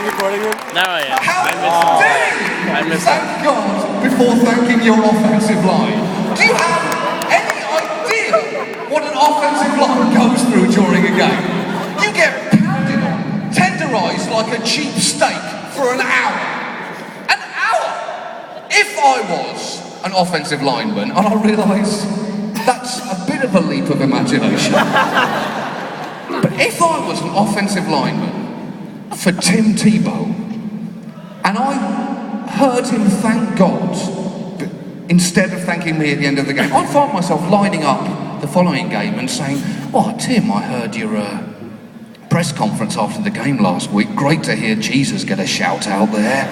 recording him? No, yeah. How dare you thank God before thanking your offensive line? Do you have any idea what an offensive line goes through during a game? You get pounded on, tenderized like a cheap steak for an hour. An hour! If I was an offensive lineman, and I realise that's a bit of a leap of imagination, but if I was an offensive lineman for Tim Tebow, and I heard him thank God instead of thanking me at the end of the game, I'd find myself lining up the following game and saying, "Oh, Tim, I heard your press conference after the game last week. Great to hear Jesus get a shout out there.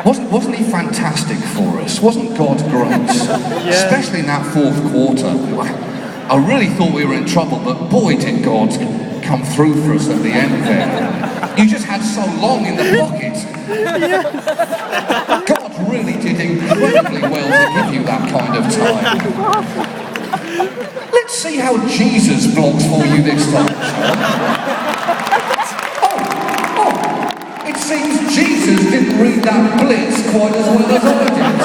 Wasn't he fantastic for us? Wasn't God great? Especially in that fourth quarter. I really thought we were in trouble, but boy did God come through for us at the end there. You just had so long in the pocket. God really did incredibly well to give you that kind of time. Let's see how Jesus blocks for you this time, it seems Jesus didn't read that blitz quite as well as I did.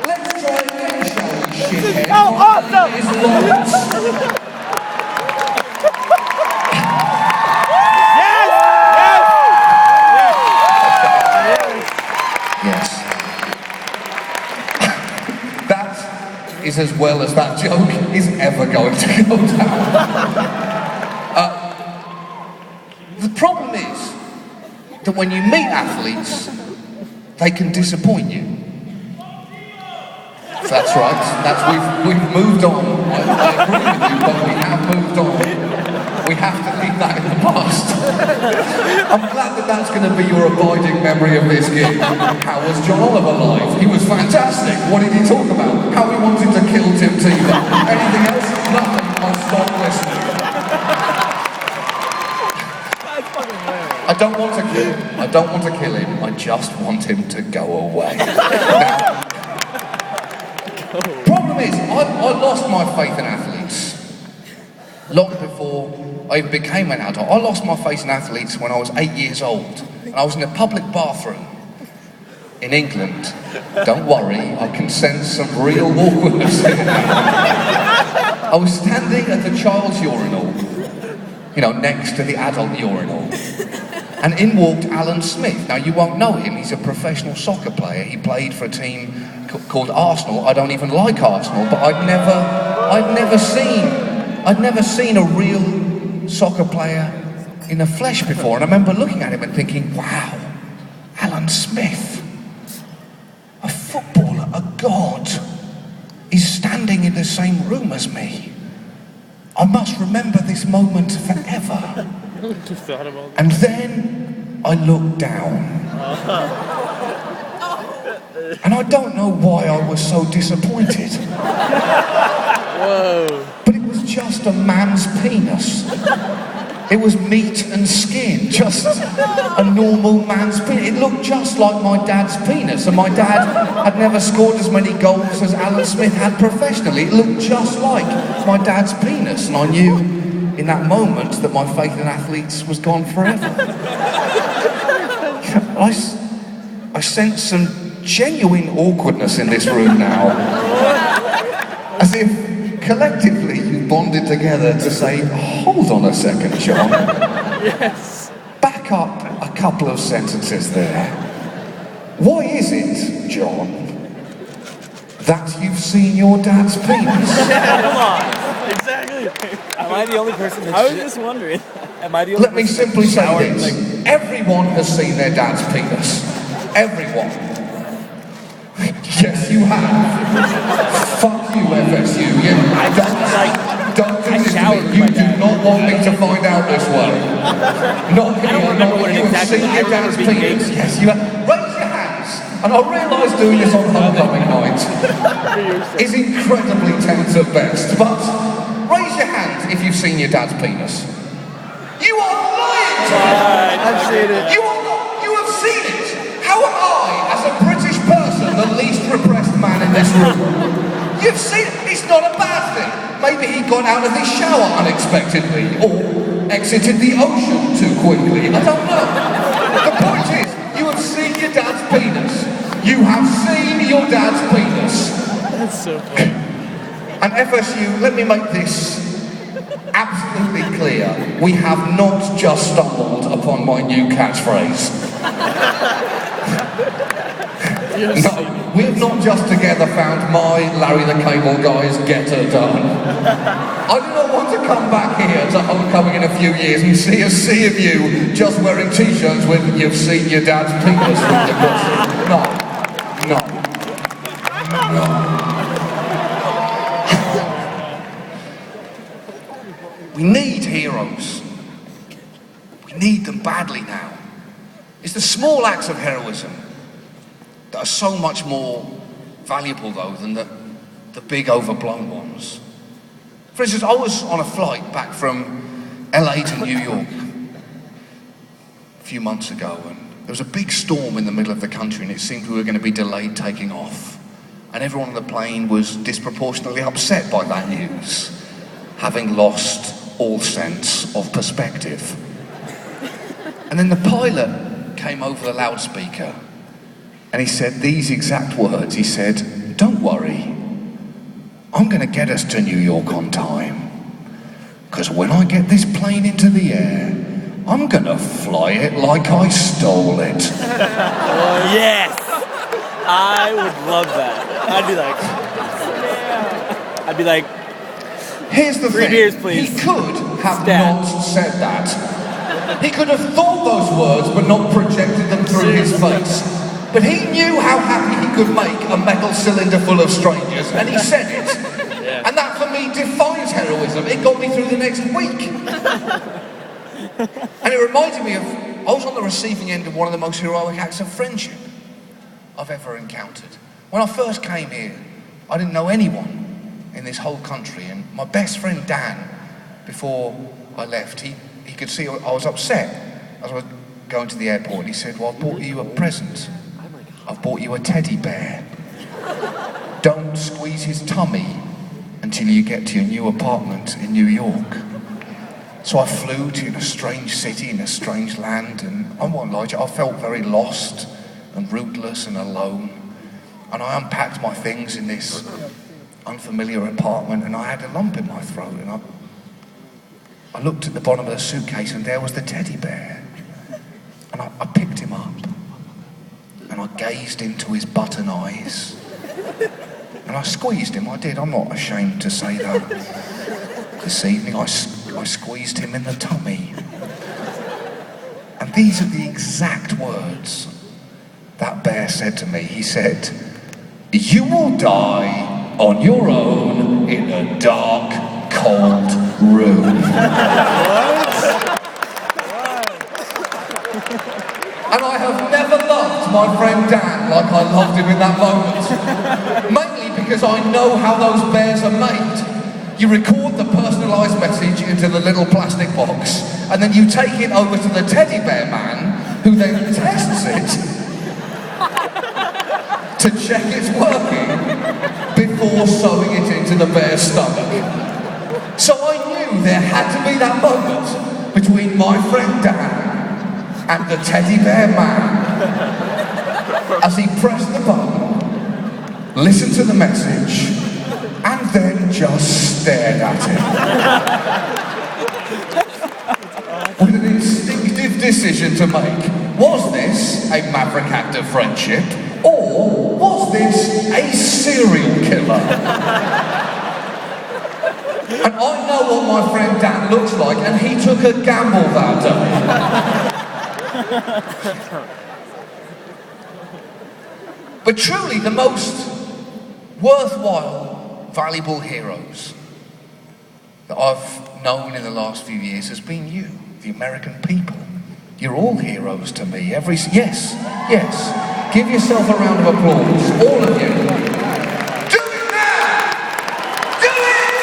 Let's try again, shall we, shithead? Oh, awesome! Yes. That is as well as that joke is ever going to go down. The problem is that when you meet athletes, they can disappoint you. That's right. We've moved on. I agree with you, but we have moved on. We have to leave that in the past. I'm glad that that's going to be your abiding memory of this gig. How was John Oliver live? He was fantastic. What did he talk about? How he wanted to kill Tim Tebow. Anything else? Nothing. I'll stop listening. I don't want to kill him. I don't want to kill him. I just want him to go away. Now, problem is, I lost my faith in athletes long before I even became an adult. I lost my faith in athletes when I was 8 years old, and I was in a public bathroom in England. Don't worry, I can sense some real awkwardness here. I was standing at the child's urinal, next to the adult urinal. And in walked Alan Smith. Now you won't know him, he's a professional soccer player. He played for a team called Arsenal. I don't even like Arsenal, but I'd never seen a real soccer player in the flesh before. And I remember looking at him and thinking, wow, Alan Smith, a footballer, a god, is standing in the same room as me. I must remember this moment forever. And then I looked down. And I don't know why I was so disappointed. Whoa. But it was just a man's penis. It was meat and skin, just a normal man's penis. It looked just like my dad's penis, and my dad had never scored as many goals as Alan Smith had professionally. It looked just like my dad's penis, and I knew in that moment that my faith in athletes was gone forever. I sense some genuine awkwardness in this room now. As if collectively you bonded together to say, hold on a second, John. Yes. Back up a couple of sentences there. Why is it, John, that you've seen your dad's penis? Come on. Exactly. Am I the only person that's I was just wondering. Am I the only Let me simply say showering, this. Everyone has seen their dad's penis. Everyone. Yes, you have. Fuck you, FSU. Don't do this to me. You do not want me to find out this way. Not here. I don't remember what You have exactly. seen I your remember dad's being penis. big. Yes, you have. Raise your hands. And I realise doing this on homecoming night is incredibly tense at best, but raise your hand if you've seen your dad's penis. You are lying to me! I've seen it. You have seen it! How am I, as a British person, the least repressed man in this room? You've seen it! It's not a bad thing! Maybe he got out of his shower unexpectedly, or exited the ocean too quickly. I don't know. so funny. And FSU, let me make this absolutely clear. We have not just stumbled upon my new catchphrase. No, we have not just together found my Larry the Cable Guy's get her done. I do not want to come back here to homecoming in a few years and see a sea of you just wearing t-shirts with "You've seen your dad's penis" from the crossing. No. We need heroes. We need them badly now. It's the small acts of heroism that are so much more valuable, though, than the big overblown ones. For instance, I was on a flight back from LA to New York a few months ago, and there was a big storm in the middle of the country, and it seemed we were going to be delayed taking off. And everyone on the plane was disproportionately upset by that news, having lost all sense of perspective. And then the pilot came over the loudspeaker and he said these exact words. He said, "Don't worry, I'm going to get us to New York on time, because when I get this plane into the air, I'm going to fly it like I stole it." Yes! I would love that. I'd be like, Here's the thing. beers, please. He could have Stat. not said that. He could have thought those words but not projected them through his face. But he knew how happy he could make a metal cylinder full of strangers, and he said it. Yeah. And that for me defines heroism. It got me through the next week. And it reminded me of, I was on the receiving end of one of the most heroic acts of friendship I've ever encountered. When I first came here, I didn't know anyone in this whole country, and my best friend Dan, before I left, he could see I was upset as I was going to the airport. He said, "Well, I've bought you a present. I've bought you a teddy bear. Don't squeeze his tummy until you get to your new apartment in New York." So I flew to a strange city in a strange land, and I won't lie to you, I felt very lost and rootless and alone. And I unpacked my things in this unfamiliar apartment, and I had a lump in my throat, and I looked at the bottom of the suitcase, and there was the teddy bear. And I picked him up, and I gazed into his button eyes, and I squeezed him. I did. I'm not ashamed to say that. This evening I squeezed him in the tummy. And these are the exact words that bear said to me. He said, "You will die on your own in a dark, cold room." And I have never loved my friend Dan like I loved him in that moment. Mainly because I know how those bears are made. You record the personalised message into the little plastic box, and then you take it over to the teddy bear man, who then tests it to check it's working before sewing it into the bear's stomach. So I knew there had to be that moment between my friend Dan and the teddy bear man, as he pressed the button, listened to the message, and then just stared at it. With an instinctive decision to make. Was this a maverick act of friendship, or was this a serial killer? And I know what my friend Dan looks like, and he took a gamble that day. But truly, the most worthwhile, valuable heroes that I've known in the last few years has been you, the American people. You're all heroes to me. Yes. Give yourself a round of applause, all of you. Do it now! Do it!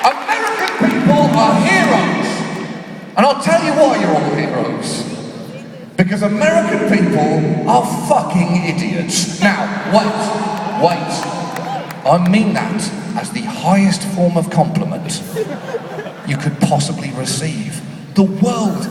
American people are heroes. And I'll tell you why you're all heroes. Because American people are fucking idiots. Now, wait. I mean that as the highest form of compliment you could possibly receive. The world